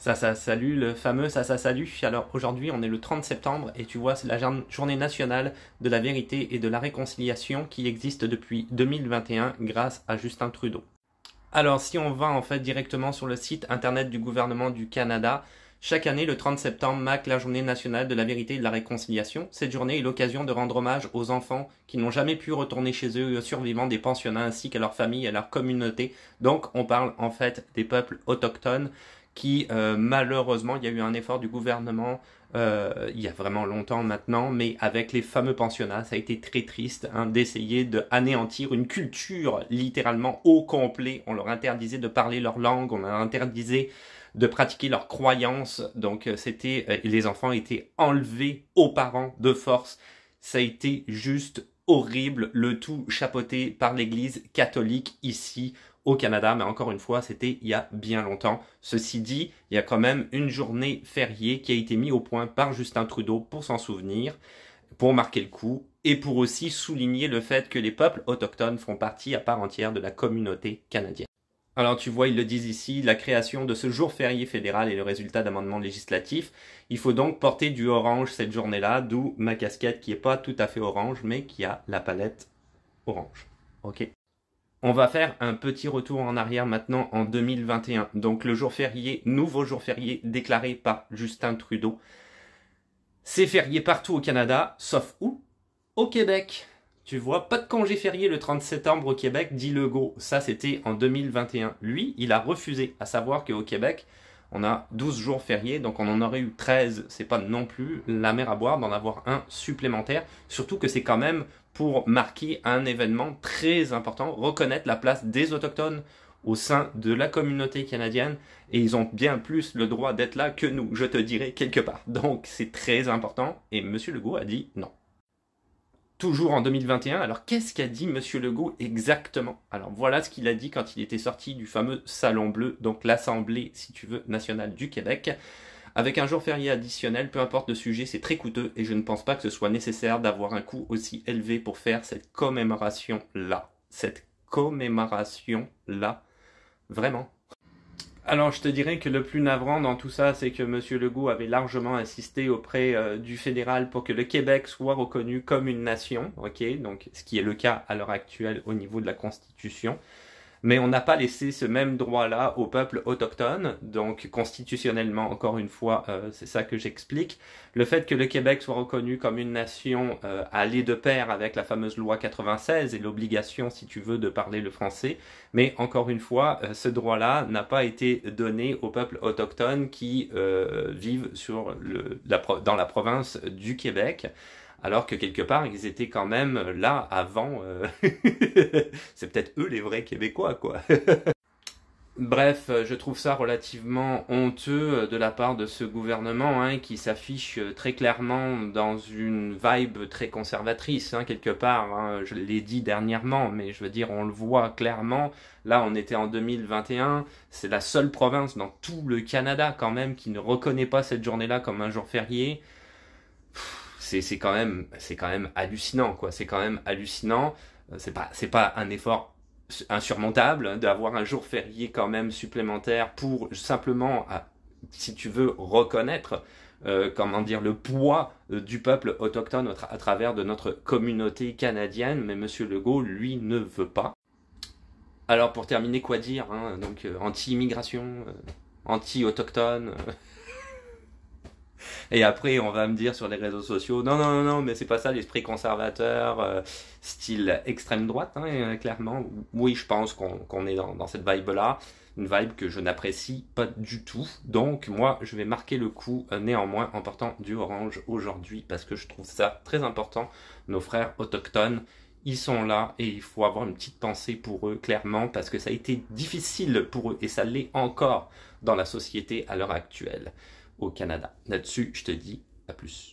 Salut, le fameux salut. Alors aujourd'hui, on est le 30 septembre et tu vois, c'est la journée nationale de la vérité et de la réconciliation qui existe depuis 2021 grâce à Justin Trudeau. Alors si on va en fait directement sur le site internet du gouvernement du Canada, chaque année, le 30 septembre marque la journée nationale de la vérité et de la réconciliation. Cette journée est l'occasion de rendre hommage aux enfants qui n'ont jamais pu retourner chez eux et aux survivants des pensionnats ainsi qu'à leurs familles et à leur communauté. Donc on parle en fait des peuples autochtones qui malheureusement, il y a eu un effort du gouvernement il y a vraiment longtemps maintenant, mais avec les fameux pensionnats, ça a été très triste d'essayer d'anéantir une culture littéralement au complet. On leur interdisait de parler leur langue, on leur interdisait de pratiquer leurs croyances, donc les enfants étaient enlevés aux parents de force. Ça a été juste horrible, le tout chapeauté par l'Église catholique ici au Canada, mais encore une fois, c'était il y a bien longtemps. Ceci dit, il y a quand même une journée fériée qui a été mise au point par Justin Trudeau pour s'en souvenir, pour marquer le coup, et pour aussi souligner le fait que les peuples autochtones font partie à part entière de la communauté canadienne. Alors tu vois, ils le disent ici, la création de ce jour férié fédéral est le résultat d'amendements législatifs. Il faut donc porter du orange cette journée-là, d'où ma casquette qui est pas tout à fait orange, mais qui a la palette orange. Ok. On va faire un petit retour en arrière maintenant en 2021. Donc le jour férié, nouveau jour férié déclaré par Justin Trudeau. C'est férié partout au Canada, sauf où? Au Québec. Tu vois, pas de congé férié le 30 septembre au Québec, dit Legault. Ça, c'était en 2021. Lui, il a refusé, à savoir qu'au Québec, on a 12 jours fériés, donc on en aurait eu 13. C'est pas non plus la mer à boire d'en avoir un supplémentaire. Surtout que c'est quand même pour marquer un événement très important, reconnaître la place des Autochtones au sein de la communauté canadienne. Et ils ont bien plus le droit d'être là que nous, je te dirais, quelque part. Donc c'est très important. Et M. Legault a dit non. Toujours en 2021, alors qu'est-ce qu'a dit M. Legault exactement? Alors voilà ce qu'il a dit quand il était sorti du fameux Salon Bleu, donc l'Assemblée, si tu veux, nationale du Québec. Avec un jour férié additionnel, peu importe le sujet, c'est très coûteux et je ne pense pas que ce soit nécessaire d'avoir un coût aussi élevé pour faire cette commémoration-là. Cette commémoration-là, vraiment. Alors, je te dirais que le plus navrant dans tout ça, c'est que M. Legault avait largement insisté auprès du fédéral pour que le Québec soit reconnu comme une nation, ok, donc ce qui est le cas à l'heure actuelle au niveau de la Constitution. Mais on n'a pas laissé ce même droit-là au peuple autochtone, donc constitutionnellement, encore une fois, c'est ça que j'explique. Le fait que le Québec soit reconnu comme une nation allait de pair avec la fameuse loi 96 et l'obligation, si tu veux, de parler le français. Mais encore une fois, ce droit-là n'a pas été donné aux peuples autochtones qui vivent dans la province du Québec. Alors que quelque part, ils étaient quand même là avant. C'est peut-être eux les vrais Québécois, quoi. Bref, je trouve ça relativement honteux de la part de ce gouvernement qui s'affiche très clairement dans une vibe très conservatrice, quelque part. Je l'ai dit dernièrement, mais je veux dire, on le voit clairement. Là, on était en 2021. C'est la seule province dans tout le Canada quand même qui ne reconnaît pas cette journée-là comme un jour férié. C'est quand même hallucinant, quoi. C'est quand même hallucinant. C'est pas un effort insurmontable d'avoir un jour férié quand même supplémentaire pour simplement, si tu veux, reconnaître le poids du peuple autochtone à travers de notre communauté canadienne. Mais M. Legault, lui, ne veut pas. Alors pour terminer, quoi dire donc anti-immigration, anti-autochtone. Et après, on va me dire sur les réseaux sociaux, non, mais c'est pas ça l'esprit conservateur, style extrême droite, clairement. Oui, je pense qu'on est dans cette vibe-là, une vibe que je n'apprécie pas du tout. Donc, moi, je vais marquer le coup, néanmoins, en portant du orange aujourd'hui, parce que je trouve ça très important. Nos frères autochtones, ils sont là, et il faut avoir une petite pensée pour eux, clairement, parce que ça a été difficile pour eux, et ça l'est encore dans la société à l'heure actuelle au Canada. Là-dessus, je te dis à plus.